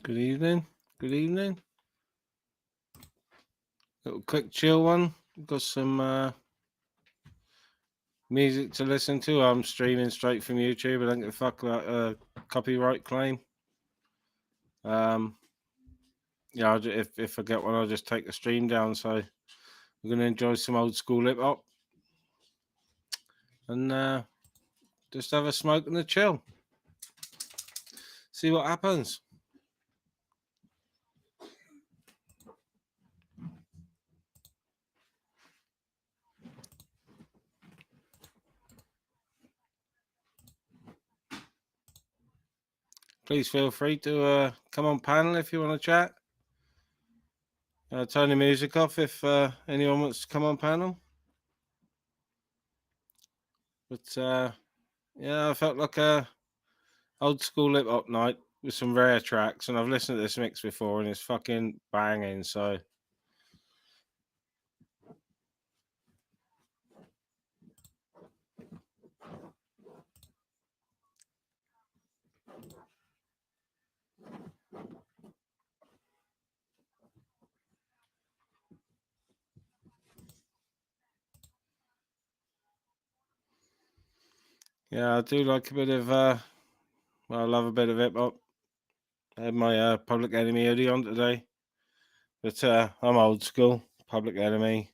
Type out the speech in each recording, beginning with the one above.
Good evening. Good evening. Little quick chill one. Got some music to listen to. I'm streaming straight from YouTube. I don't give a fuck about copyright claim. Yeah, if I get one, I'll just take the stream down. So we're gonna enjoy some old school hip hop and just have a smoke and a chill. See what happens. Please feel free to come on panel if you want to chat. Turn the music off if anyone wants to come on panel. But yeah, I felt like a old school hip hop night with some rare tracks, and I've listened to this mix before, and it's fucking banging. So yeah, I do like a bit of. Well, I love a bit of hip hop. I had my Public Enemy hoodie on today, but I'm old school. Public Enemy,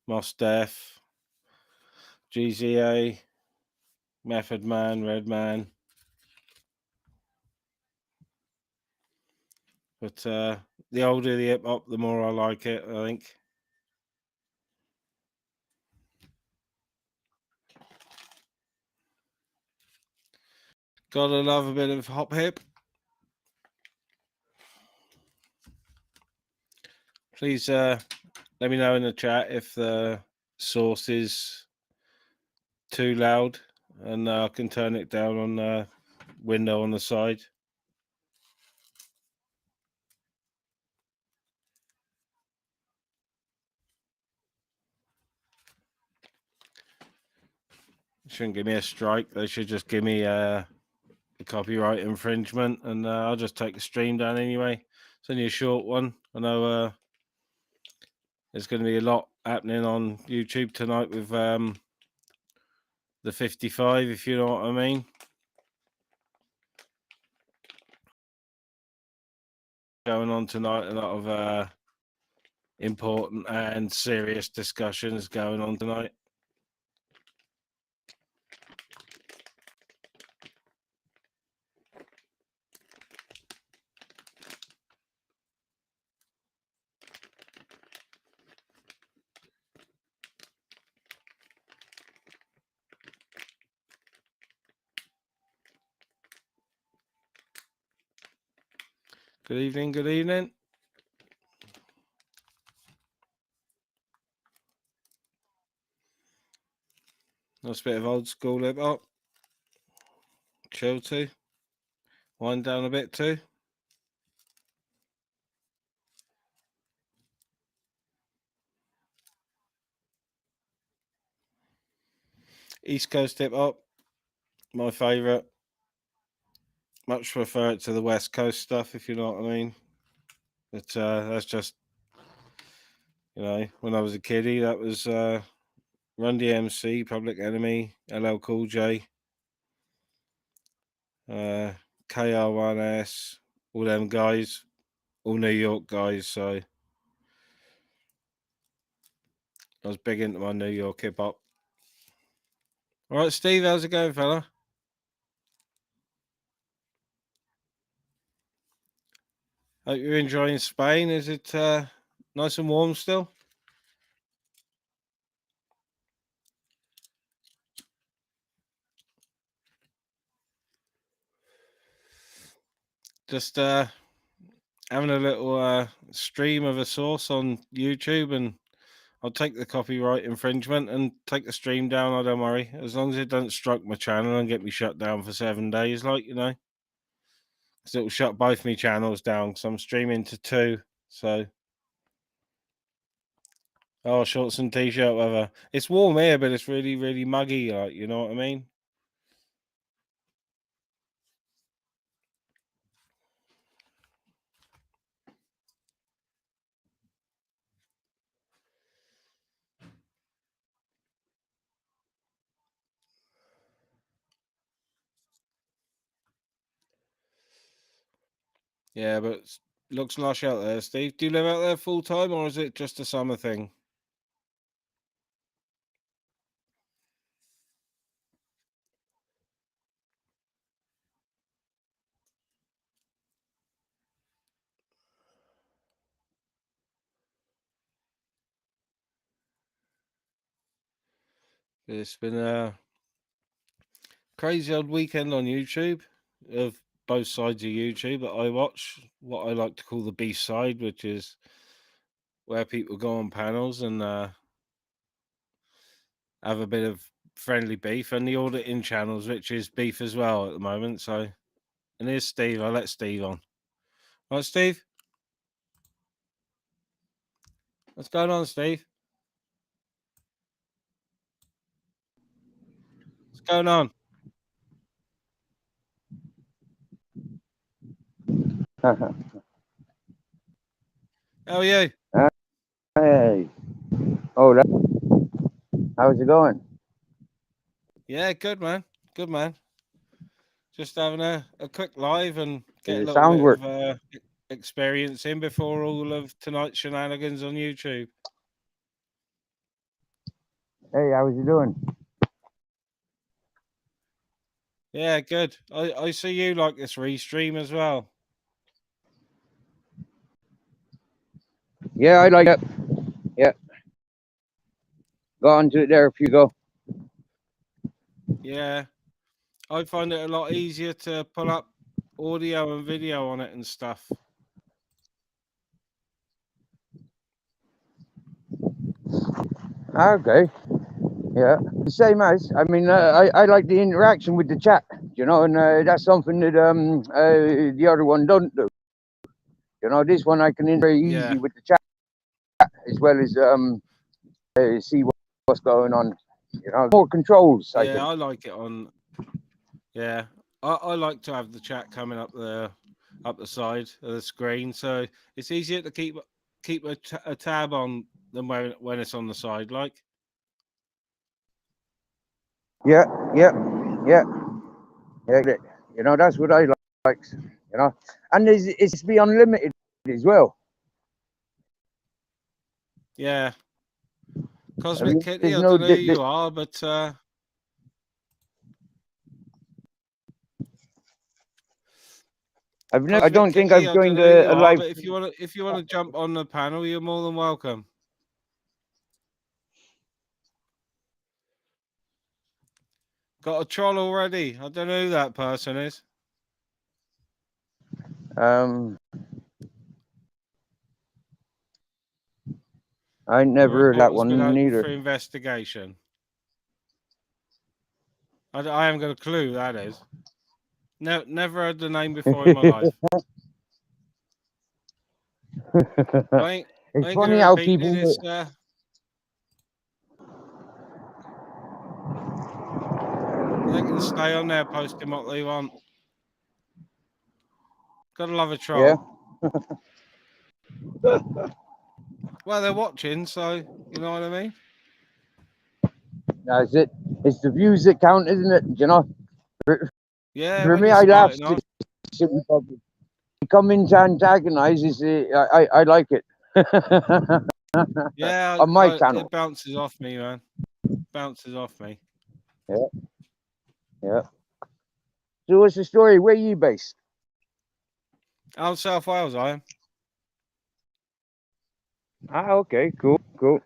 Mos Def, GZA, Method Man, Redman. But the older the hip hop, the more I like it, I think. Gotta love a bit of hop hip. Please let me know in the chat if the source is too loud, and I can turn it down on the window on the side. Shouldn't give me a strike. They should just give me a copyright infringement, and I'll just take the stream down anyway. It's only a short one. I know there's going to be a lot happening on YouTube tonight with the 55, if you know what I mean. Going on tonight, a lot of important and serious discussions going on tonight. Good evening, good evening. Nice bit of old school hip hop. Chill to. Wind down a bit too. East Coast hip hop, my favourite. Much prefer it to the West Coast stuff, if you know what I mean. But that's just, when I was a kiddie, that was Run DMC, Public Enemy, LL Cool J, KR1S, all them guys, all New York guys. So I was big into my New York hip hop. All right, Steve, how's it going, fella? Hope you're enjoying Spain. Is it nice and warm still? Just having a little stream of a source on YouTube, and I'll take the copyright infringement and take the stream down. I don't worry, as long as it doesn't strike my channel and get me shut down for 7 days, because it'll shut both my channels down because I'm streaming to 2. So, shorts and t-shirt weather. It's warm here, but it's really, really muggy. You know what I mean? Yeah, but looks lush out there, Steve. Do you live out there full time, or is it just a summer thing? It's been a crazy old weekend on YouTube of both sides of YouTube that I watch. What I like to call the B side, which is where people go on panels and have a bit of friendly beef, and the auditing channels, which is beef as well at the moment. So, and here's Steve. I let Steve on. Right, Steve. What's going on, Steve? What's going on? How are you? Hey. Oh, how's it going? Yeah, good man. Good man. Just having a quick live and Does get a the little sound bit work? of experience in before all of tonight's shenanigans on YouTube. Hey, how's it doing? Yeah, good. I see you like this restream as well. Yeah, I like it. Yeah, go on to it there if you go. Yeah, I find it a lot easier to pull up audio and video on it and stuff. Okay. Yeah, the same as. I mean, I like the interaction with the chat, and that's something that the other one don't do. This one I can interact very Yeah, easy with the chat as well as see what's going on. More controls, I yeah, think. I like it on. Yeah, I like to have the chat coming up the side of the screen, so it's easier to keep a tab on than when it's on the side. Like, Yeah, yeah, yeah, yeah. That's what I like. And it's be unlimited as well. yeah, I Cosmic mean, Kitty. there's I no don't know who you are, but I Cosmic don't think Kitty. I've I don't joined know who you a are, live. but if you want to jump on the panel, you're more than welcome. Got a troll already. I don't know who that person is. Um, I never The heard that reporter's been one open neither. for investigation. I haven't got a clue who that is. No, never heard the name before in my life. I It's ain't gonna funny how repeat it. people. It's they can stay on there posting what they want. Gotta love a Yeah, troll. Well, they're watching, so you know what I mean. that's it. It's the views that count, isn't it? For, Yeah, for when me, you're I smart laugh. enough. Come in to antagonize. I like it Yeah, on my it channel. bounces off me, man. Bounces off me. Yeah, yeah. So what's the story? Where are you based? Out South Wales, I am. Ah, okay, cool, cool.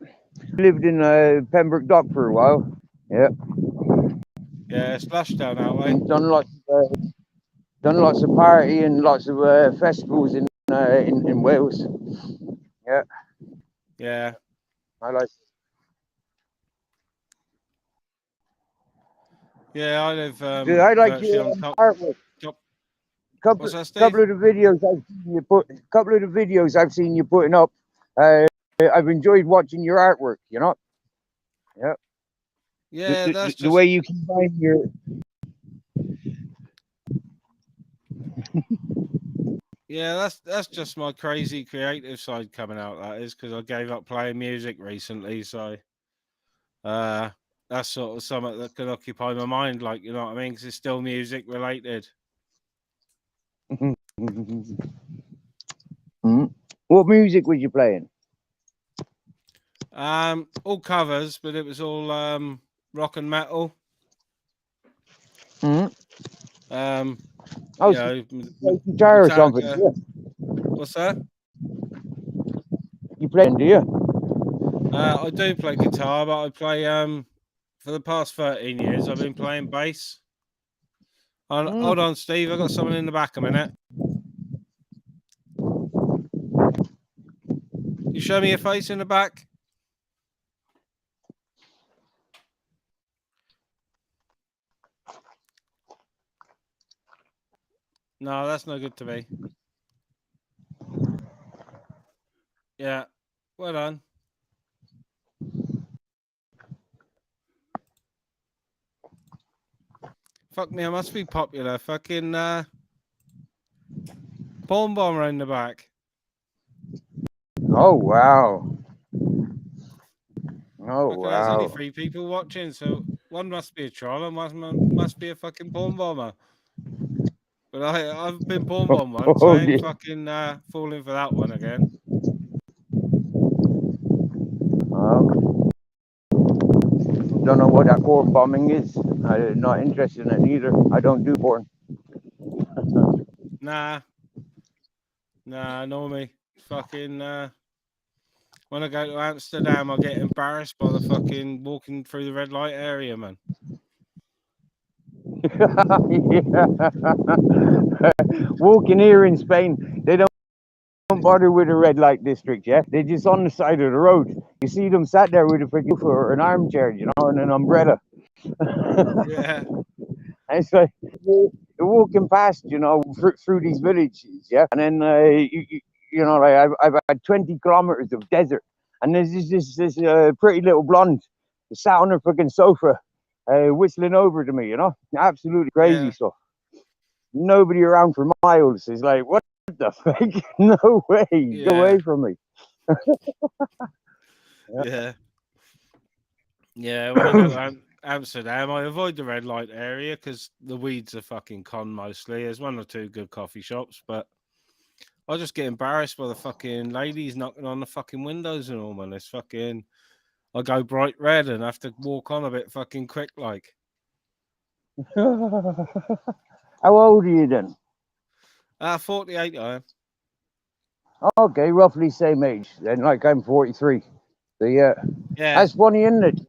Lived in Pembroke Dock for a while. Yeah, Yeah, it's lush down that way. and done lots of party and lots of festivals in Wales. Yeah, Yeah, I like. yeah. I live Dude, I like virtually your on artwork. top. Couple What's that, Steve? couple of the videos I've seen you put. Couple of the videos I've seen you putting up. Uh, I've enjoyed watching your artwork. Yeah. Yeah, that's The just way you combine your. yeah, that's just my crazy creative side coming out. That is because I gave up playing music recently, so uh, that's sort of something that can occupy my mind. Like you know what I mean? Because it's still music related. What music was you playing? All covers, but it was all rock and metal. Mm. You So know, you play guitar or something? Metallica. Yeah. What's that? You playing? Do you? I do play guitar, but I play for the past 13 years. I've been playing bass. Hold on, Steve. I got someone in the back a minute. You show me your face in the back. No, that's no good to me. Yeah, well done. Fuck me, I must be popular. Fucking porn bomber in the back. Oh wow! Oh Fucking, there's only wow! 3 people watching, so one must be a troll and one must be a fucking porn bomber. But I've been porn bombed once. Oh I ain't dear. fucking falling for that one again. Don't know what that porn bombing is. I'm not interested in it either. I don't do porn. Nah, nor me. Fucking when I go to Amsterdam, I get embarrassed by the fucking walking through the red light area, man. Walking here in Spain, they don't bother with the red light district, yeah? They're just on the side of the road. You see them sat there with a freaking or an armchair, you know, and an umbrella. Yeah, And it's like you're walking past, you know, through these villages, yeah? And then, you know, like I've had 20 kilometers of desert. And there's this pretty little blonde sat on her freaking sofa, whistling over to me, you know? Absolutely crazy yeah, stuff. Nobody around for miles. It's like, what the fuck? No way. Get away yeah, from me. yeah, yeah. When I go to Amsterdam, I avoid the red light area because the weeds are fucking con mostly. There's 1 or 2 good coffee shops, but I just get embarrassed by the fucking ladies knocking on the fucking windows and all, man. It's fucking. I go bright red and have to walk on a bit fucking quick, like. How old are you then? 48 I am. Okay, roughly same age. Then, like I'm 43. So yeah, Yeah, that's funny, isn't it?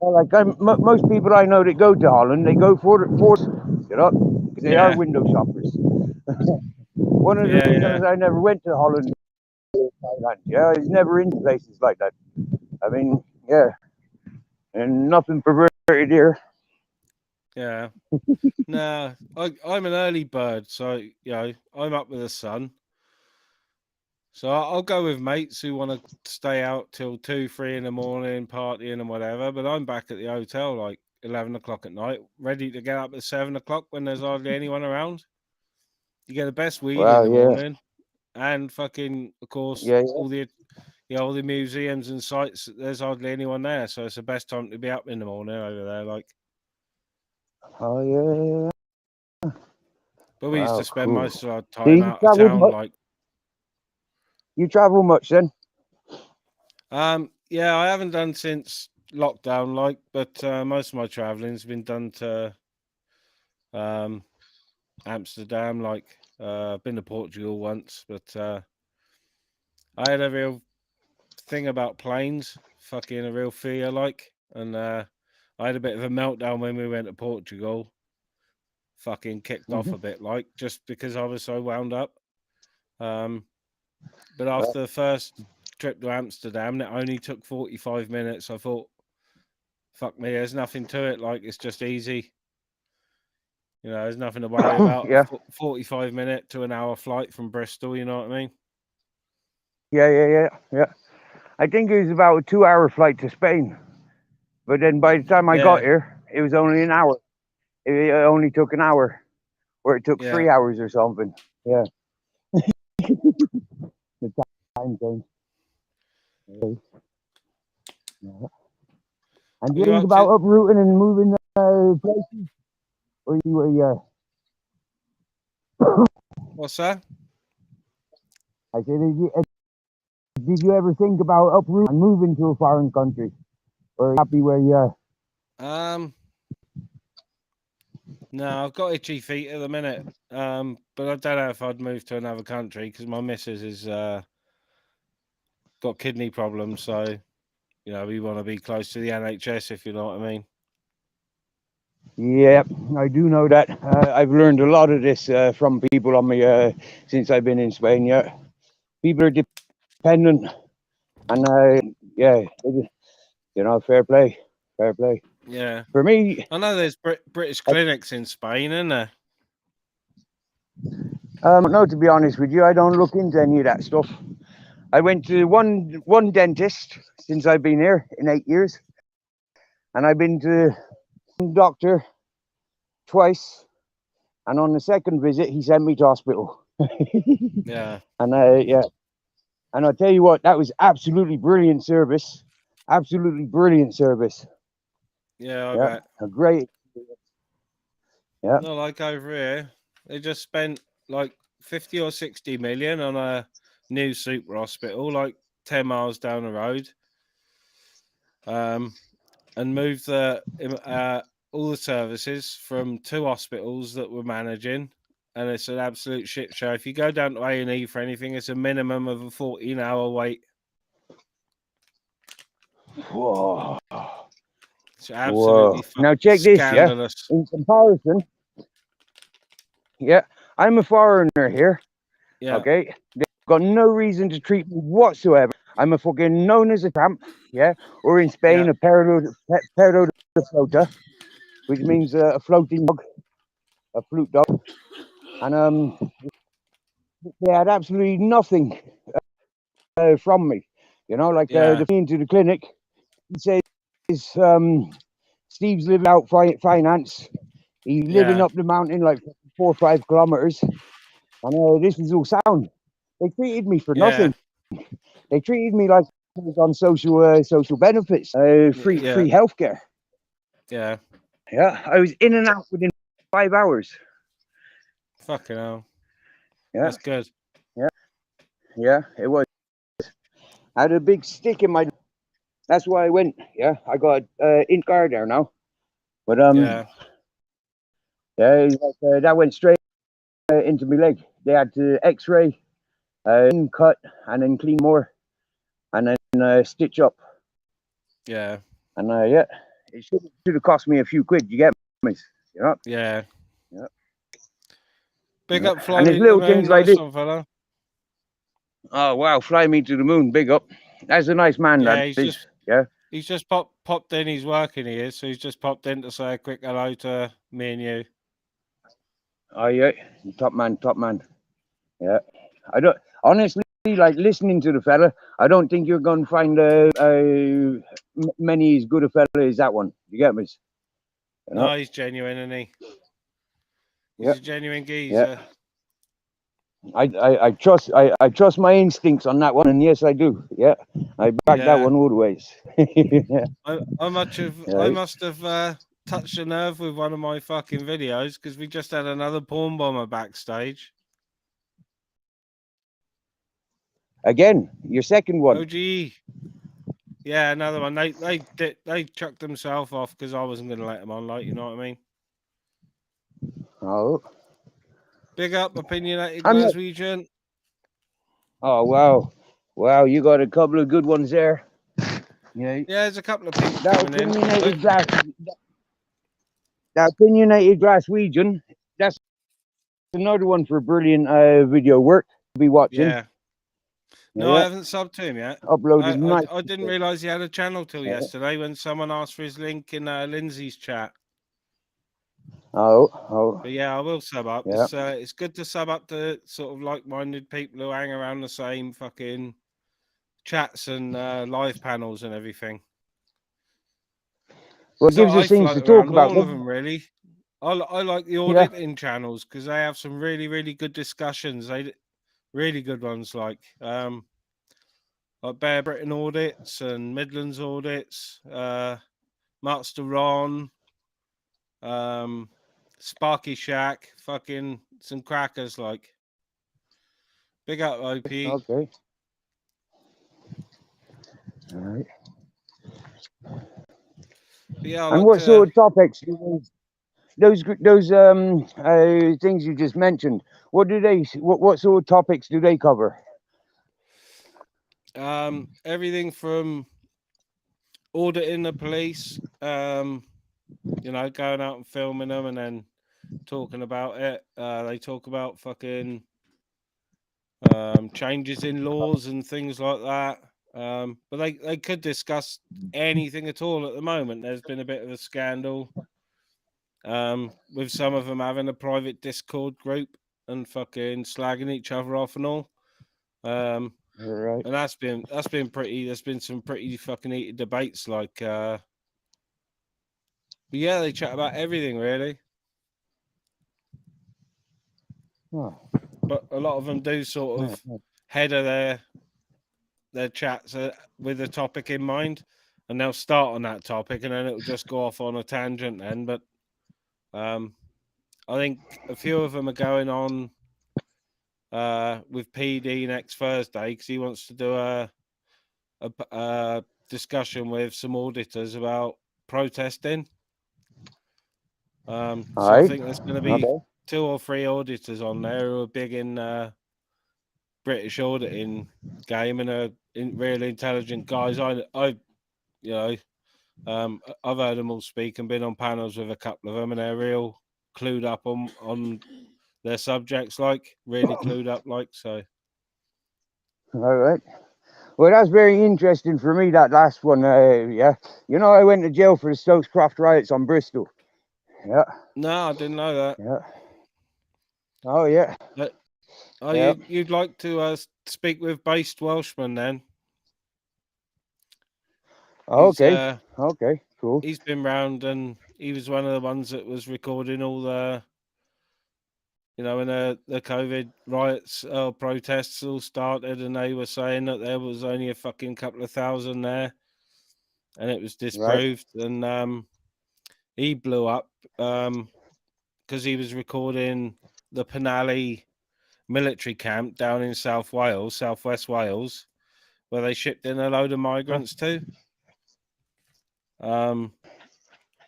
Like most people I know that go to Holland, they go for you know, because they are yeah, window shoppers. One of the yeah. reasons I never went to Holland, Thailand, yeah, is never into places like that. I mean, yeah, and nothing perverted here. Yeah. No, I'm an early bird, so you know I'm up with the sun. So I'll go with mates who want to stay out till 2, 3 in the morning, partying and whatever. But I'm back at the hotel like 11 o'clock at night, ready to get up at 7 o'clock when there's hardly anyone around. You get the best weed in Well, the yeah, morning, and fucking of course yeah, all the museums and sites. There's hardly anyone there, so it's the best time to be up in the morning over there. Like, oh yeah. but we used to Wow, spend cool. most of our Do time you out of travel town, much? like. You travel much then? Yeah, I haven't done since lockdown, like, but most of my traveling's been done to Amsterdam. Like, been to Portugal once, but I had a real thing about planes, fucking a real fear, like, and I had a bit of a meltdown when we went to Portugal. Fucking kicked off Mm-hmm. a bit, like, just because I was so wound up. Um, but Well, after the first trip to Amsterdam, it only took 45 minutes. I thought, fuck me, there's nothing to it. Like, it's just easy. You know, there's nothing to worry about. yeah, 45-minute to an hour flight from Bristol. You know what I mean? yeah. I think it was about a 2 hour flight to Spain. But then by the time I got Yeah, here, it was only an hour. It only took an hour, where it took yeah. 3 hours or something. Yeah, the time change. Yeah. And do What you are you think up to? about uprooting and moving places? Or you, What's that? I said, did you ever think about uprooting and moving to a foreign country? Or are you happy where you are? No, I've got itchy feet at the minute. But I don't know if I'd move to another country because my missus is got kidney problems, so we want to be close to the NHS, if you know what I mean. Yeah, I do know that. I've learned a lot of this from people on me since I've been in Spain. Yeah, people are dependent, and yeah, fair play, fair play. Yeah, For me, I know there's British clinics in Spain, isn't there? no, to be honest with you, I don't look into any of that stuff. I went to one dentist since I've been here in 8 years, and I've been to one doctor twice. And on the second visit, he sent me to hospital. Yeah. And yeah, and I'll tell you what, that was absolutely brilliant service. Absolutely brilliant service. Yeah, I Yeah, bet. a great. Yeah. Not like over here. They just spent like 50 or 60 million on a new super hospital, like 10 miles down the road. And moved all the services from 2 hospitals that we're managing, and it's an absolute shit show. If you go down to A&E for anything, it's a minimum of a 14-hour wait. Whoa. It's absolutely Now check this, yeah. scandalous. In comparison, yeah, I'm a foreigner here. Yeah, Okay, they've got no reason to treat me whatsoever. I'm a fucking known as a tramp, yeah, or in Spain yeah, a perro de flota, which means a floating dog, a flute dog, and they had absolutely nothing from me. Like yeah, the into the clinic, he says Steve's living out finance. He's living yeah, up the mountain like 4 or 5 kilometers, and this is all sound. They treated me for yeah, nothing. They treated me like I was on social benefits, free yeah, healthcare. yeah. Yeah, I was in and out within 5 hours. Fucking hell. Yeah, That's good. yeah, it was. I had a big stick in my. That's why I went. Yeah, I got in car there now, but Yeah, yeah, that went straight into my leg. They had to X-ray, cut, and then clean more, and then stitch up. yeah, And yeah, it should have cost me a few quid. You get me? yeah. Yeah. Big Yeah. up, fly And it's me to the little moon. things like Nice this. one, fella. Oh wow, fly me to the moon, big up. That's a nice man, Yeah, that is. Yeah. he's just popped in. He's working here, so he's just popped in to say a quick hello to me and you. Oh yeah, top man, top man. Yeah. I don't honestly like listening to the fella. I don't think you're going to find many as good a fella as that one. You get me? No, he's genuine, isn't he? He's Yeah. a genuine Yeah. geezer. I trust my instincts on that one, and yes, I do. Yeah, I back that one all the ways. Yeah. I must have touched a nerve with one of my fucking videos because we just had another porn bomber backstage. Again, your second one. OGE. Yeah, another one. They chucked themselves off because I wasn't going to let them on. Like, you know what I mean? Oh. Big up, opinionated I'm not. Glaswegian. Oh wow, wow! You got a couple of good ones there. Yeah. Yeah, there's a couple of people That coming in. opinionated glass. That opinionated Glaswegian. That's another one for brilliant video work to be watching. Yeah. No, I haven't subbed to him yet. Uploaded nice. I didn't realise he had a channel till yesterday when someone asked for his link in Lindsay's chat. Oh. But yeah, I will sub up. Yeah. It's good to sub up to sort of like-minded people who hang around the same fucking chats and live panels and everything. Well, it gives us things to talk about. All of them, really. I like the auditing channels because they have some really, really good discussions. Really good ones, like Bear Britain audits and Midlands audits, Master Ron, Sparky Shack, fucking some crackers, like. Big up, OP. Okay. All right. But yeah, I And like what sort to. of topics do those things you just mentioned? What do they? What sort of topics do they cover? Everything from auditing the police, going out and filming them and then talking about it. They talk about fucking changes in laws and things like that. But they could discuss anything at all at the moment. There's been a bit of a scandal with some of them having a private Discord group and fucking slagging each other off and all. Right. And that's been pretty. There's been some pretty fucking heated debates. But yeah, they chat about everything really. Oh. But a lot of them do sort of header their chats with a topic in mind, and they'll start on that topic, and then it'll just go off on a tangent. Then, but I think a few of them are going on with PD next Thursday because he wants to do a discussion with some auditors about protesting. So I think there's going to be 2 or 3 auditors on there who are big in British auditing game and are really intelligent guys. I've heard them all speak and been on panels with a couple of them, and they're real clued up on their subjects, like really clued up, like so. All right. Well, that's very interesting for me, that last one. Yeah. I went to jail for the Stokes Craft riots on Bristol. Yeah. No, I didn't know that. Yeah. Oh, yeah. But Yeah. you'd like to speak with Based Welshman then? Okay. Okay. Cool. He's been round and he was one of the ones that was recording all the, when the COVID riots or protests all started, and they were saying that there was only a fucking couple of thousand there, and it was disproved. Right. And he blew up because he was recording the Penally military camp down in southwest Wales, where they shipped in a load of migrants to.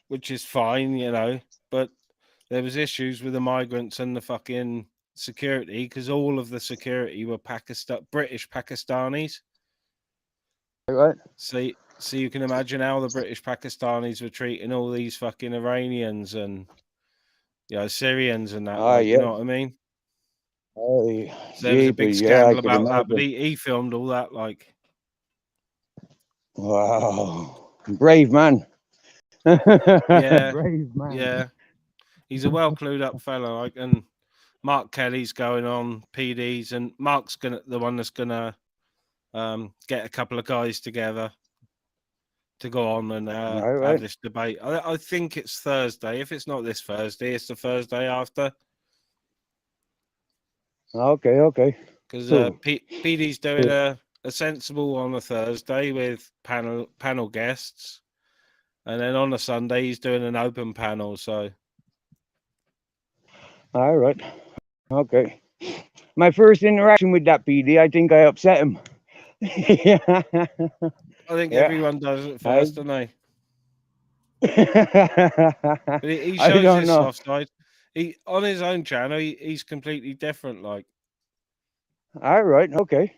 Which is fine, but there was issues with the migrants and the fucking security because all of the security were British Pakistanis. Right. So you can imagine how the British Pakistanis were treating all these fucking Iranians and Syrians and that. You know what I mean? So there was a big scandal about that, but he filmed all that. Wow, brave man. Yeah, brave man. Yeah, he's a well clued up fellow. And Mark Kelly's going on PDs, and Mark's the one that's gonna get a couple of guys together to go on and have this debate. I think it's Thursday. If it's not this Thursday, it's the Thursday after. Okay. Because PD's doing a sensible on a Thursday with panel guests, and then on a Sunday he's doing an open panel. So. All right. Okay. My first interaction with that PD, I think I upset him. I think everyone does it first, don't they? But he shows his soft side. He on his own channel, he's completely different. All right. Okay.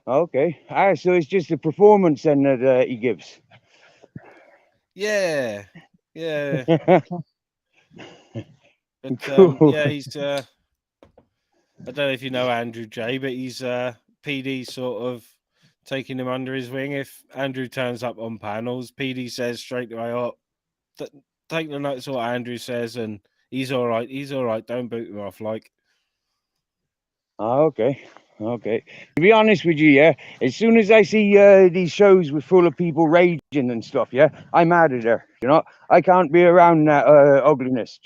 So it's just a performance then that he gives. Yeah. But cool. He's. I don't know if you know Andrew J, but he's PD sort of taking him under his wing. If Andrew turns up on panels, PD says straight away, "Oh, take the notes of what Andrew says, and he's all right. Don't boot him off." Okay. To be honest with you, as soon as I see these shows with full of people raging and stuff, I'm out of there. I can't be around that ugliness.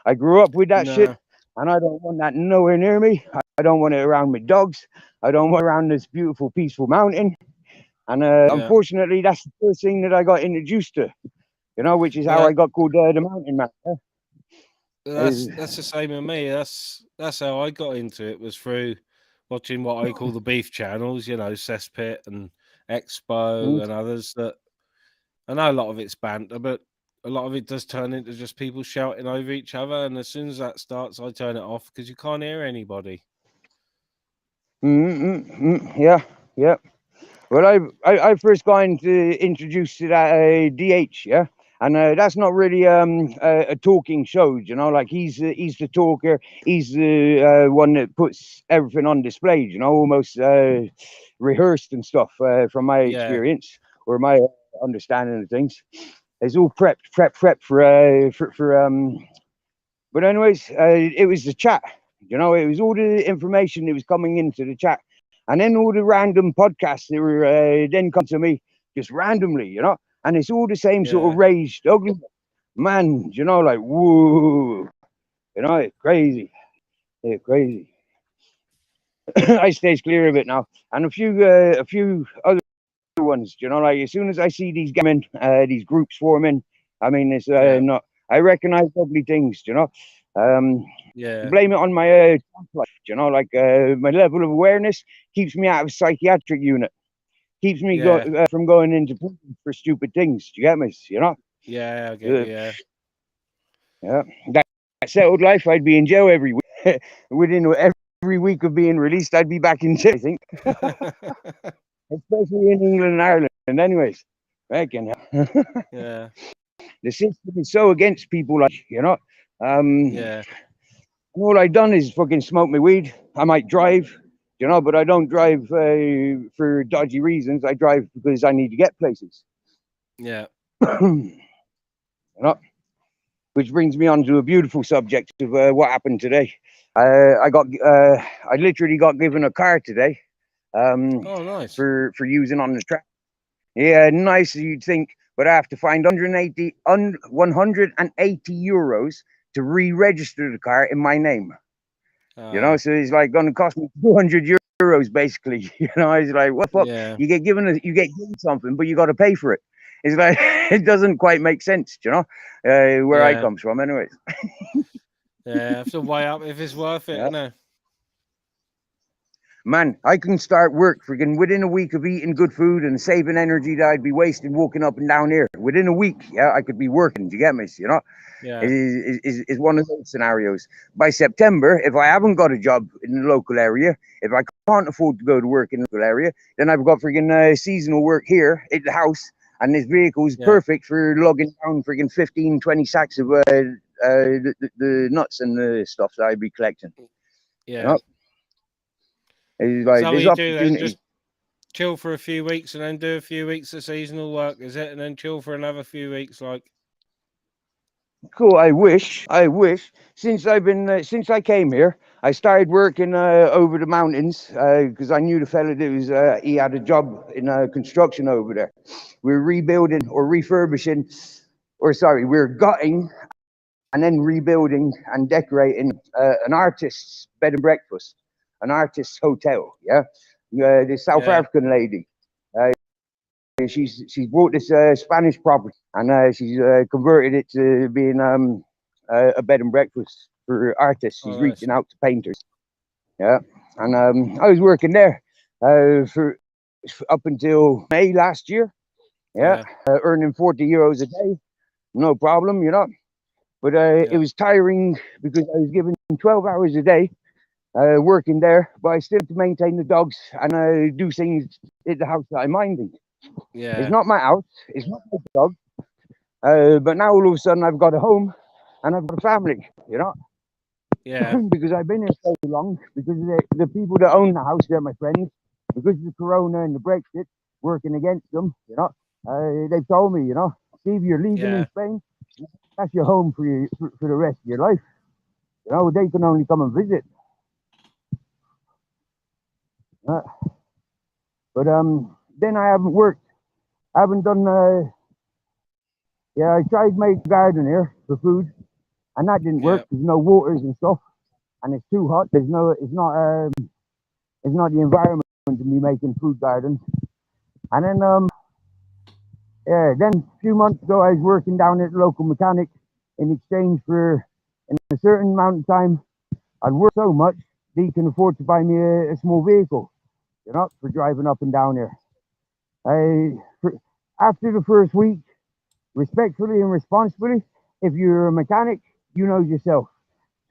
I grew up with that shit, and I don't want that nowhere near me. I don't want it around my dogs. I don't want it around this beautiful, peaceful mountain. And unfortunately, that's the first thing that I got introduced to. Which is how I got called the Mountain Man. That's the same with me. That's how I got into it. Was through watching what I call the beef channels, Cesspit and Expo and others. That I know a lot of it's banter, but a lot of it does turn into just people shouting over each other. And as soon as that starts, I turn it off because you can't hear anybody. Yeah, yeah. Well, I first got introduced to that DH, yeah, and that's not really a talking show, like he's the talker, he's the one that puts everything on display, almost rehearsed and stuff from my experience or my understanding of things. It's all prepped for. But anyways, it was the chat, it was all the information that was coming into the chat. And then all the random podcasts that were then come to me just randomly, and it's all the same sort of raged ugly man, like whoa, it's crazy, crazy. I stays clear of it now, and a few other ones, like as soon as I see these gaming, these groups forming, I mean, it's not. I recognize ugly things, blame it on my life, like my level of awareness keeps me out of psychiatric unit, keeps me from going into prison for stupid things. Do you get me? Yeah, I get you, yeah. That settled life, I'd be in jail every week. Within every week of being released, I'd be back in jail, I think. Especially in England and Ireland. Anyways, reckon. Yeah. The system is so against people like, all I done is fucking smoke my weed. I might drive, but I don't drive for dodgy reasons. I drive because I need to get places. Yeah. Which brings me on to a beautiful subject of what happened today. I literally got given a car today. Oh, nice. For using on the track. Yeah, nice you'd think, but I have to find 180 euros to re-register the car in my name. So it's like going to cost me 200 euros basically. It's like, what the fuck? Yeah. You get given something, but you got to pay for it. It's like it doesn't quite make sense, where I comes from, anyways. Yeah, I have to weigh up if it's worth it, no. Man, I can start work freaking within a week of eating good food and saving energy that I'd be wasting walking up and down here. Within a week, I could be working. Do you get me? Yeah. Is one of those scenarios. By September, if I haven't got a job in the local area, if I can't afford to go to work in the local area, then I've got freaking seasonal work here at the house, and this vehicle is perfect for lugging down freaking 15, 20 sacks of the nuts and the stuff that I'd be collecting. Yeah. It's like, so there's what you do then, opportunity. just chill for a few weeks and then do a few weeks of seasonal work, is it? And then chill for another few weeks, like. Cool. I wish. Since I came here, I started working over the mountains because I knew the fella that was he had a job in construction over there. We're rebuilding or refurbishing, we're gutting and then rebuilding and decorating an artist's bed and breakfast, an artist's hotel. Yeah, this South African lady. She's bought this Spanish property and she's converted it to being a bed and breakfast for artists. She's reaching out to painters. Yeah, and I was working there for up until May last year. Yeah, earning 40 euros a day, no problem, But it was tiring because I was given 12 hours a day working there, but I still had to maintain the dogs and do things at the house that I'm minding. Yeah. It's not my house, it's not my dog. But now all of a sudden I've got a home and I've got a family, Yeah. Because I've been here so long, because the people that own the house, they're my friends. Because of the corona and the Brexit working against them, they've told me, Steve, you're leaving in Spain, that's your home for the rest of your life. They can only come and visit. But then I haven't worked. I haven't done. I tried my garden here for food, and that didn't work. There's no waters and stuff, and it's too hot. It's not the environment to be making food gardens. And then then a few months ago, I was working down at the local mechanic in exchange for, in a certain amount of time, I'd work so much they can afford to buy me a small vehicle, for driving up and down here. After the first week, respectfully and responsibly, if you're a mechanic, you know yourself.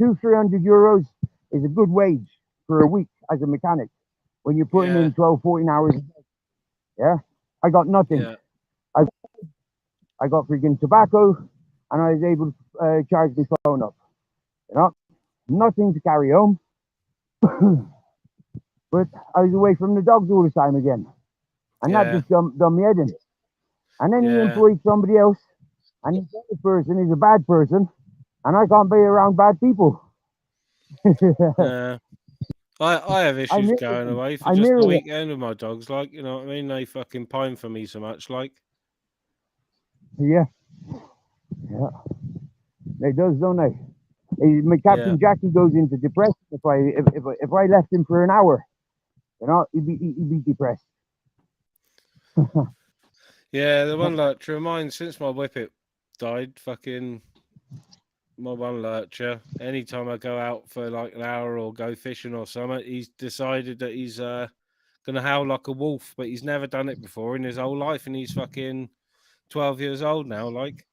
200-300 euros is a good wage for a week as a mechanic when you're putting in 12, 14 hours a day. Yeah, I got nothing. Yeah. I got freaking tobacco, and I was able to charge my phone up. Nothing to carry home. But I was away from the dogs all the time again, and that just done me head in. And then he employed somebody else, and this other person is a bad person, and I can't be around bad people. I have issues going away for just the weekend with my dogs, like, you know what I mean? They fucking pine for me so much, like. Yeah. They does, don't they? My Captain Jackie goes into depression if I left him for an hour. He'd be depressed. Yeah, the one lurcher of mine, since my whippet died, fucking my one lurcher, anytime I go out for like an hour or go fishing or something, he's decided that he's gonna howl like a wolf, but he's never done it before in his whole life, and he's fucking 12 years old now, like.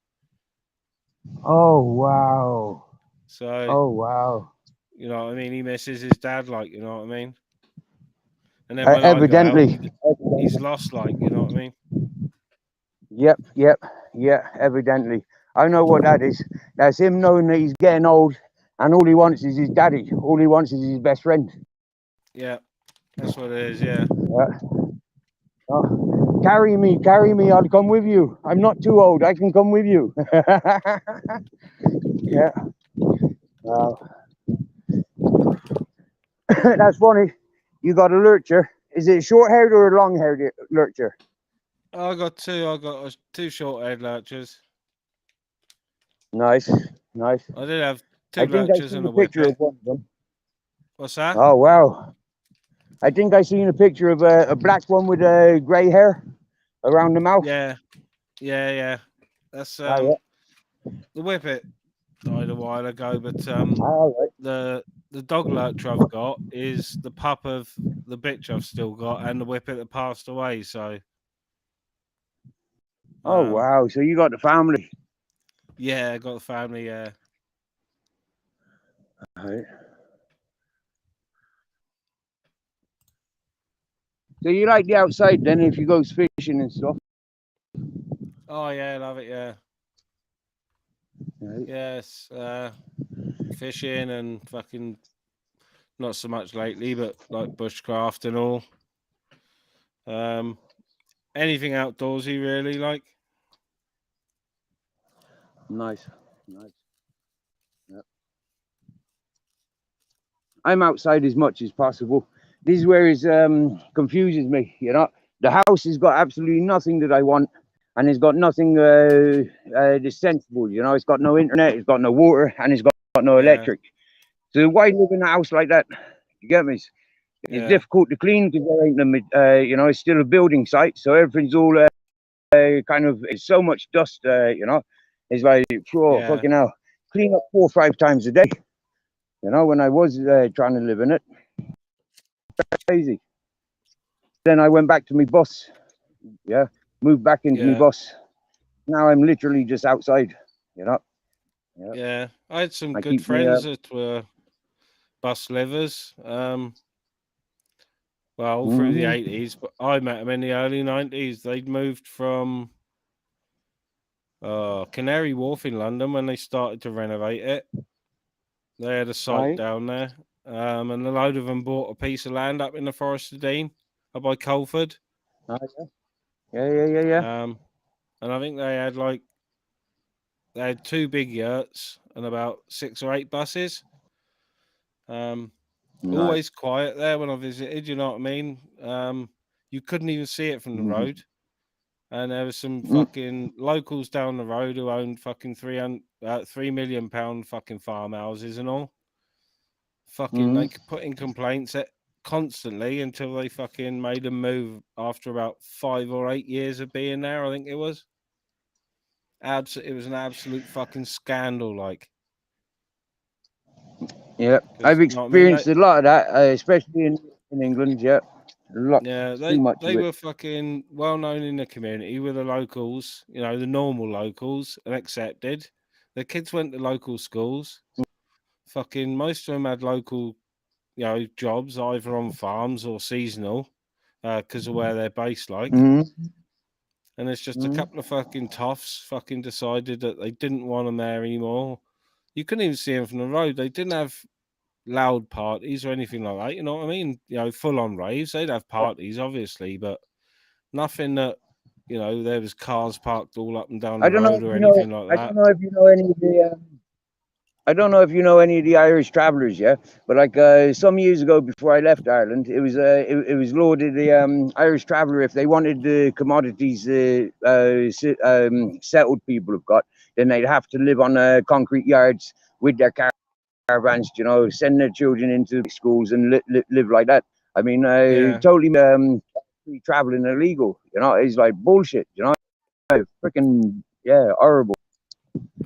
Oh wow. So you know what I mean, he misses his dad, like, you know what I mean. And then when evidently I go out, he's lost, like, you know what I mean. Yep, evidently. I know what that is. That's him knowing that he's getting old, and all he wants is his daddy. All he wants is his best friend. Yeah, that's what it is. Yeah. Oh, carry me. I'll come with you. I'm not too old. I can come with you. Yeah. That's funny. You got a lurcher. Is it short-haired or a long-haired lurcher? I got two. I got two short-haired lurchers. Nice. I did have two lurchers and a picture whippet. of one of them. What's that? Oh wow! I think I seen a picture of a black one with grey hair around the mouth. Yeah. That's yeah. The whippet died a while ago, but the dog lurcher I've got is the pup of the bitch I've still got, and the whippet that passed away. So. Oh wow! So you got the family? Yeah, I got the family. Yeah. Right. So you like the outside then, if you go fishing and stuff? Oh yeah, I love it. Yeah. Right. Yes, fishing and fucking not so much lately, but like bushcraft and all. Anything outdoorsy, really, like. Nice. Yep. I'm outside as much as possible. This is where it confuses me. The house has got absolutely nothing that I want, and it's got nothing that's sensible. It's got no internet, it's got no water, and it's got no electric. So why live in a house like that? You get me? It's difficult to clean because there ain't it's still a building site, so everything's all kind of, it's so much dust. It's like, fucking hell, clean up 4 or 5 times a day. When I was trying to live in it, that's crazy. Then I went back to my boss. Moved back into my boss. Now I'm literally just outside. Yeah, I had some good friends that were bus livers. Well, through the 80s, but I met them in the early 90s. They'd moved from Canary Wharf in London when they started to renovate it. They had a site down there, and a load of them bought a piece of land up in the Forest of Dean, up by Colford. Yeah. And I think they had 2 big yurts and about 6 or 8 buses. Always quiet there when I visited, you know what I mean? You couldn't even see it from the road. And there was some fucking locals down the road who owned fucking £3 million fucking farmhouses and all. Fucking, they could put in complaints constantly until they fucking made them move after about 5 or 8 years of being there, I think it was. It was an absolute fucking scandal, like. Yeah, 'Cause, I've you know what I mean? experienced a lot of that, especially in England. Yeah, a lot, Yeah, too much they of it. were fucking well known in the community with the locals, you know, the normal locals, and accepted. The kids went to local schools. Fucking most of them had local, you know, jobs either on farms or seasonal, because of where they're based, like. Mm-hmm. And it's just a Mm-hmm. couple of fucking toffs fucking decided that they didn't want them there anymore. You couldn't even see them from the road. They didn't have loud parties or anything like that. You know what I mean? You know, full on raves. They'd have parties, obviously, but nothing that, you know, there was cars parked all up and down I the don't know road if or you know. anything like I don't that. know if you know any of the. I don't know if you know any of the Irish travellers, yeah. But like some years ago, before I left Ireland, it was law that the Irish traveller, if they wanted the commodities settled people have got, then they'd have to live on concrete yards with their caravans, you know, send their children into schools and live like that. I mean, Yeah, totally free traveling illegal. You know, it's like bullshit. You know, freaking yeah, horrible.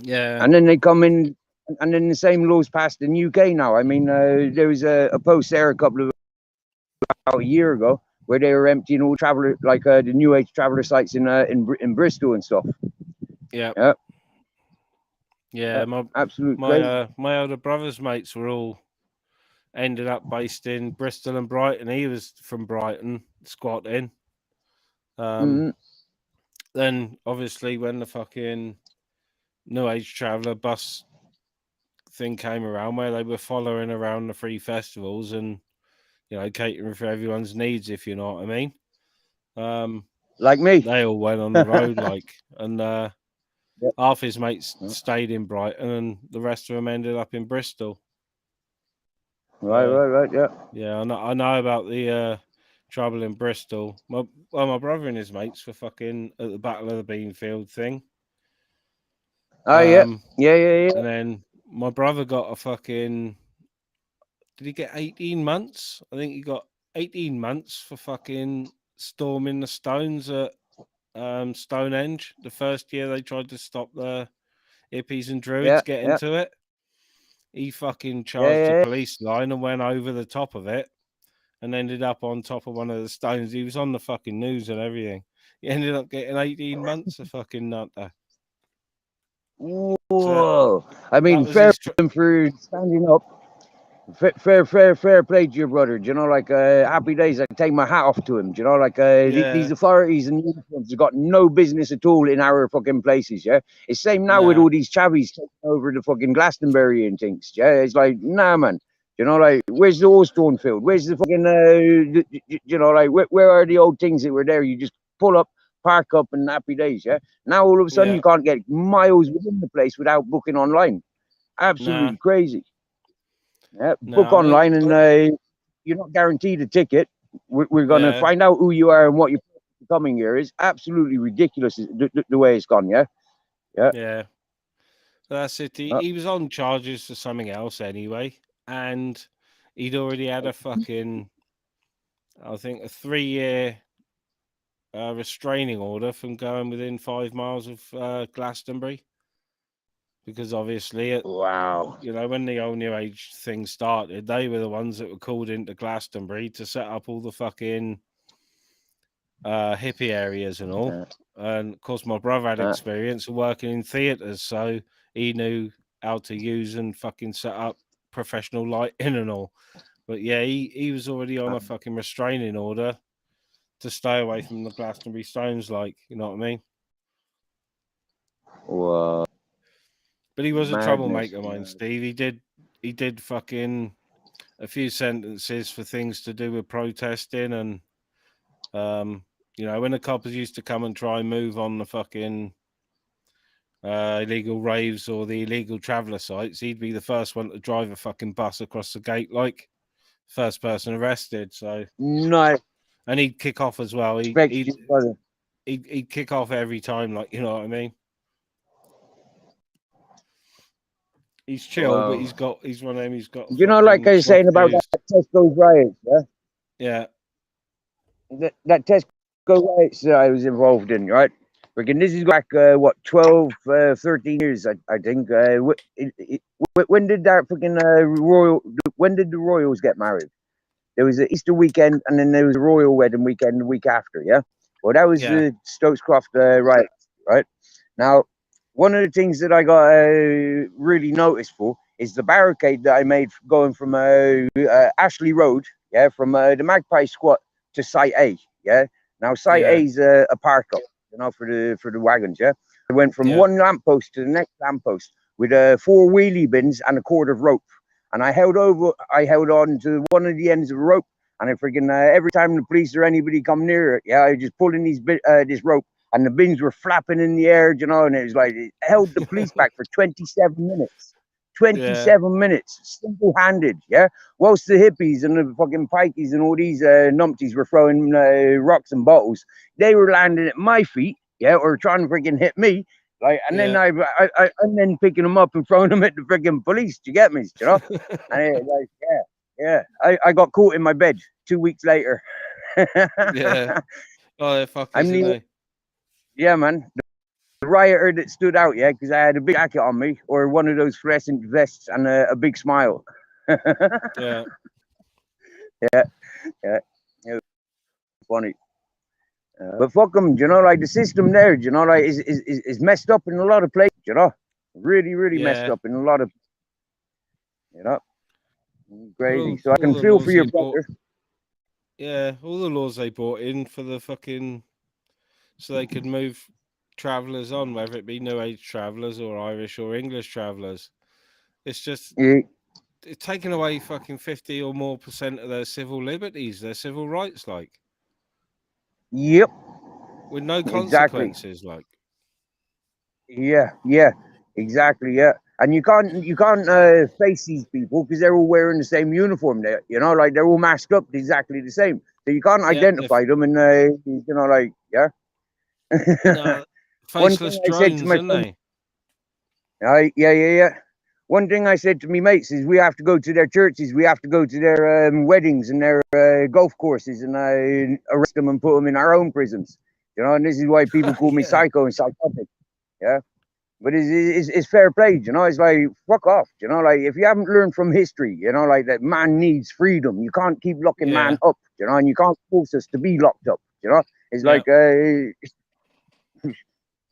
yeah, And then they come in, and then the same laws passed in UK now. I mean, there was a post there about a year ago where they were emptying all traveller like the New Age traveller sites in Bristol and stuff. yeah, Yeah, yeah. absolute crazy. My older brother's mates were all ended up based in Bristol and Brighton. He was from Brighton, squatting. Um, Mm-hmm. then obviously when the fucking New Age Traveller bus thing came around, where they were following around the free festivals and, you know, catering for everyone's needs, if you know what I mean. Um, Like me. they all went on the road, like, and Yep. half his mates stayed in Brighton, and the rest of them ended up in Bristol. Right, So right, right. Yeah. yeah, I know about the trouble in Bristol. My brother and his mates were fucking at the Battle of the Beanfield thing. Oh yeah, Um, yeah, yeah, yeah. and then my brother got a fucking. Did he get 18 months? I think he got 18 months for fucking storming the stones at Stonehenge. The first year they tried to stop the hippies and druids Yeah, getting yeah, to it. He fucking yeah, charged the yeah. police line and went over the top of it and ended up on top of one of the stones. He was on the fucking news and everything. He ended up getting 18 months of fucking nutter. So Whoa! I that mean, was fair his. for standing up. Fair play to your brother. Do you know, like happy days. I take my hat off to him. Do you know, like these Yeah, authorities and uniforms have got no business at all in our fucking places. Yeah, it's same now with nah, all these chavvies taking over the fucking Glastonbury and things. Yeah, it's like nah, man. You know, like where's the Horse-drawn field? Where's the fucking you know, like where are the old things that were there? You just pull up, park up, and happy days. Yeah. Now all of a sudden yeah, you can't get miles within the place without booking online. nah, Absolutely crazy. Yeah, book nah. online and you're not guaranteed a ticket. We're going to Yeah, find out who you are and what you're coming here is absolutely ridiculous the way it's gone. Yeah, yeah, yeah. That's it. He was on charges for something else anyway, and he'd already had a fucking, I think, a 3 year restraining order from going within 5 miles of Glastonbury. Because obviously, wow. you know, when the old New Age thing started, they were the ones that were called into Glastonbury to set up all the fucking hippie areas and all. And of course, my brother had experience of working in theatres, so he knew how to use and fucking set up professional lighting and all. But yeah, he was already on a fucking restraining order to stay away from the Glastonbury Stones, like, you know what I mean? Wow. But he was a Madness. troublemaker, mine, Steve. He did fucking a few sentences for things to do with protesting and you know, when the coppers used to come and try and move on the fucking illegal raves or the illegal traveller sites, he'd be the first one to drive a fucking bus across the gate, like first person arrested. So, No, and he'd kick off as well. respect you, brother. He'd kick off every time, like, you know what I mean. He's chill, but Wow. he's one of them. He's got You know, like fucking I was smoke saying about fused. that Tesco's riots, yeah? Yeah, That Tesco riots that I was involved in, right? Freaking, this is back, what, 12, 13 years, I think. When did that freaking when did the Royals get married? There was an Easter weekend, and then there was a royal wedding weekend the week after, yeah? Well, that was Yeah, the Stokes Croft riot, right? Now, one of the things that I got really noticed for is the barricade that I made going from Ashley Road, yeah, from the Magpie Squat to Site A, yeah? Now, Site A yeah, is a park up, for the wagons, yeah? I went from yeah, one lamppost to the next lamppost with 4 wheelie bins and a cord of rope. And I held on to one of the ends of the rope, and I freaking every time the police or anybody come near it, yeah, I just pulled in this rope, and the bins were flapping in the air, and it was like it held the police back for 27 minutes. yeah, 27 minutes, single-handed, yeah. Whilst the hippies and the fucking pikeys and all these numpties were throwing rocks and bottles, they were landing at my feet, yeah, or trying to freaking hit me, like, and then yeah. and then picking them up and throwing them at the freaking police. Do you get me? You know? And like, yeah. I got caught in my bed 2 weeks later. Yeah. Oh, they're I'm fuckers, aren't the they? Yeah, man. The rioter that stood out, yeah, because I had a big jacket on me or one of those fluorescent vests and a big smile. Yeah. Yeah, yeah, it was funny. But fuck them, like the system there, like is messed up in a lot of places, really, really messed Yeah. up in a lot of, you know, crazy. So I All can the feel for laws your they bought. brother. Yeah, all the laws they brought in for the fucking so they could move travellers on, whether it be New Age travellers or Irish or English travellers. It's just Yeah, it's taken away fucking 50 or more percent of their civil liberties, their civil rights, like yep, with no exactly. consequences, like. Yeah, exactly. Yeah, and you can't face these people because they're all wearing the same uniform. There, like they're all masked up exactly the same. So you can't Yeah, identify them, and like, yeah. no, One faceless thing I said to drones, my aren't friend, they? yeah. One thing I said to me mates is we have to go to their churches, we have to go to their weddings and their golf courses, and arrest them and put them in our own prisons. And this is why people call me Yeah, psycho and psychotic. Yeah. But it's fair play, It's like, fuck off, Like, if you haven't learned from history, like that man needs freedom. You can't keep locking man yeah, up, and you can't force us to be locked up, It's yeah. like,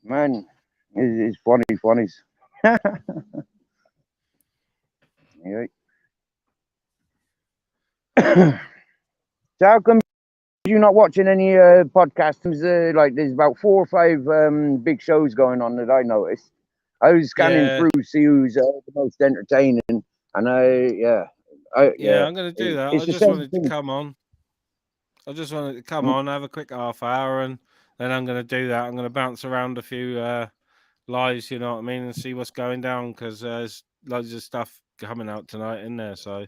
man, it's funny, funnies. Yeah. So how come you're not watching any podcasts? Like, there's about 4 or 5 big shows going on that I noticed. I was scanning Yeah, through to see who's the most entertaining, and yeah, I'm gonna do that. I it's the just same wanted to thing. come on. I just wanted to come on, have a quick half hour, and then I'm gonna do that. I'm gonna bounce around a few lives, you know what I mean, and see what's going down because there's loads of stuff coming out tonight in there. So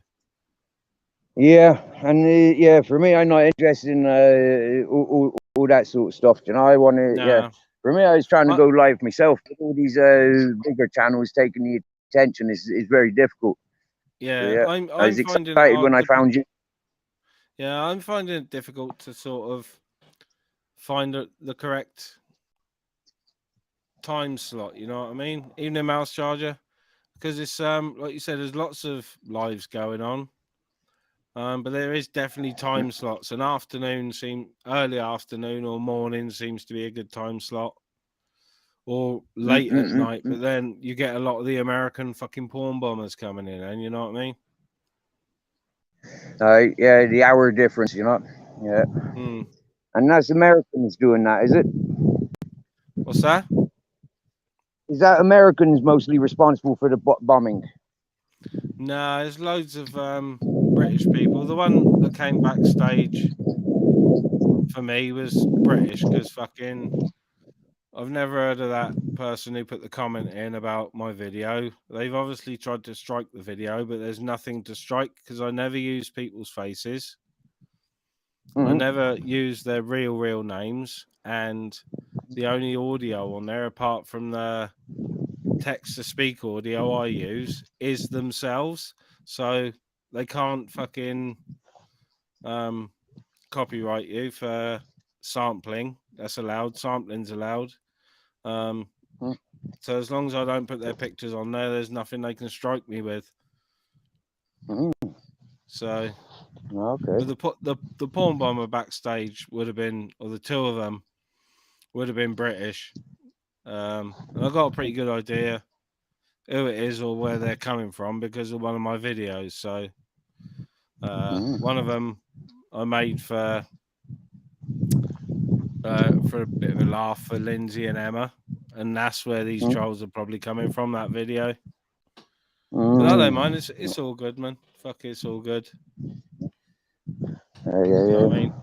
Yeah, and yeah, for me, I'm not interested in all that sort of stuff. I want to, yeah. nah, For me, I was trying to I, go live myself. But all these bigger channels taking the attention is very difficult. So yeah, yeah, I I'm was finding it excited hard when I to found you. yeah, I'm finding it difficult to sort of find the correct time slot. You know what I mean? Even a mouse charger because it's like you said, there's lots of lives going on. But there is definitely time slots. An afternoon early afternoon or morning seems to be a good time slot, or Mm, late mm, at mm, night. mm. But then you get a lot of the American fucking porn bombers coming in, and you know what I mean? Yeah, the hour difference. Yeah, Hmm. and that's Americans doing that, is it? What's that? Is that Americans mostly responsible for the bombing? No, there's loads of British people. The one that came backstage for me was British because fucking I've never heard of that person who put the comment in about my video. They've obviously tried to strike the video, but there's nothing to strike because I never use people's faces. I Mm-hmm. never use their real names, and the only audio on there, apart from the text to speak audio I use, is themselves. So they can't fucking um, copyright you for sampling. That's allowed. Sampling's allowed. So as long as I don't put their pictures on there, there's nothing they can strike me with. So, Okay. but the porn bomber backstage would have been, or the two of them would have been British. And I got a pretty good idea who it is or where they're coming from because of one of my videos. So, one of them I made for a bit of a laugh for Lindsay and Emma, and that's where these trolls are probably coming from, that video. But I don't mind. It's all good, man. Fuck it, it's all good. Yeah. You know what I mean?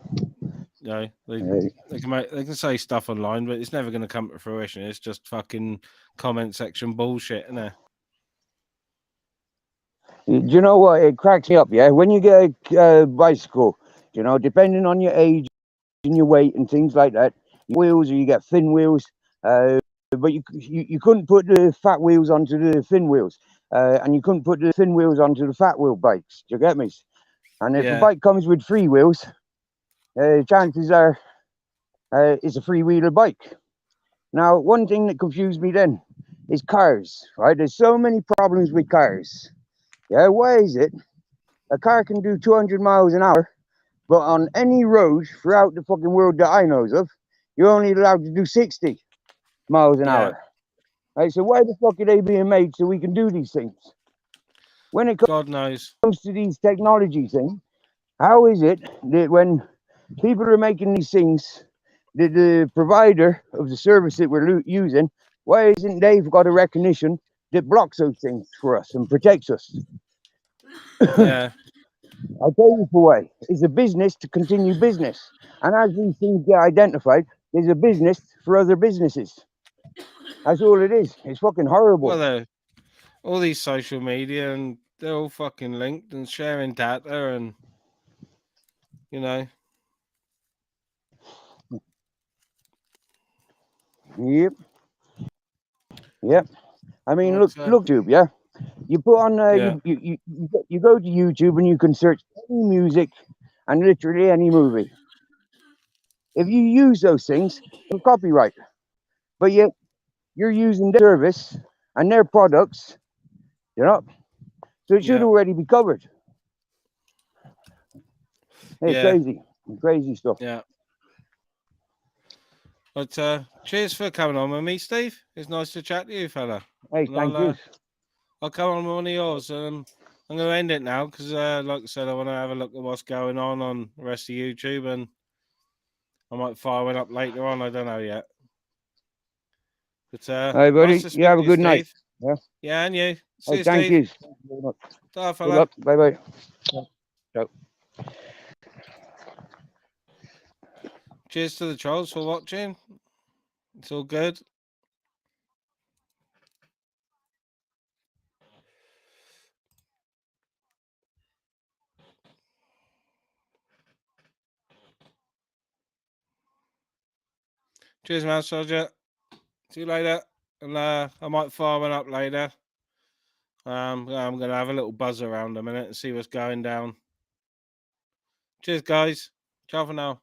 No, they can say stuff online, but it's never going to come to fruition. It's just fucking comment section bullshit, isn't it? Do you know what? It cracks me up, yeah? When you get a bicycle, you know, depending on your age and your weight and things like that, wheels, or you get thin wheels, but you couldn't put the fat wheels onto the thin wheels, and you couldn't put the thin wheels onto the fat wheel bikes. Do you get me? And if a bike comes with 3 wheels, chances are it's a 3-wheeler bike. Now, one thing that confused me then is cars, right? There's so many problems with cars. Yeah, why is it a car can do 200 miles an hour, but on any road throughout the fucking world that I knows of, you're only allowed to do 60 miles an hour? Right, so why the fuck are they being made so we can do these things? When it God knows. comes to these technology things, how is it that when people are making these things, the provider of the service that we're using, why isn't they've got a recognition that blocks those things for us and protects us? Yeah. I'll tell you for why. It's a business to continue business. And as these things get identified, there's a business for other businesses. That's all it is. It's fucking horrible. Well, all these social media, and they're all fucking linked and sharing data, and you know. Yep. I mean, But, look, YouTube. Yeah, you put on you go to YouTube and you can search any music and literally any movie. If you use those things, it's copyright. But yet you're using their service and their products, you know, so it should already be covered. It's crazy stuff. Yeah. But cheers for coming on with me, Steve. It's nice to chat to you, fella. Hey, And thank you. I'll come on with one of yours. I'm going to end it now because, like I said, I want to have a look at what's going on the rest of YouTube, and I might fire one up later on. I don't know yet. But hey, buddy, nice to speak you have a to you, good Steve. night. Yeah. Yeah, and you. See Hey, you, thank Steve. you. Thank you very much. Ta, fella. Good luck. Bye bye. Ciao. Cheers to the trolls for watching. It's all good. Cheers, man, Soldier. See you later. And I might fire one up later. I'm going to have a little buzz around a minute and see what's going down. Cheers, guys. Ciao for now.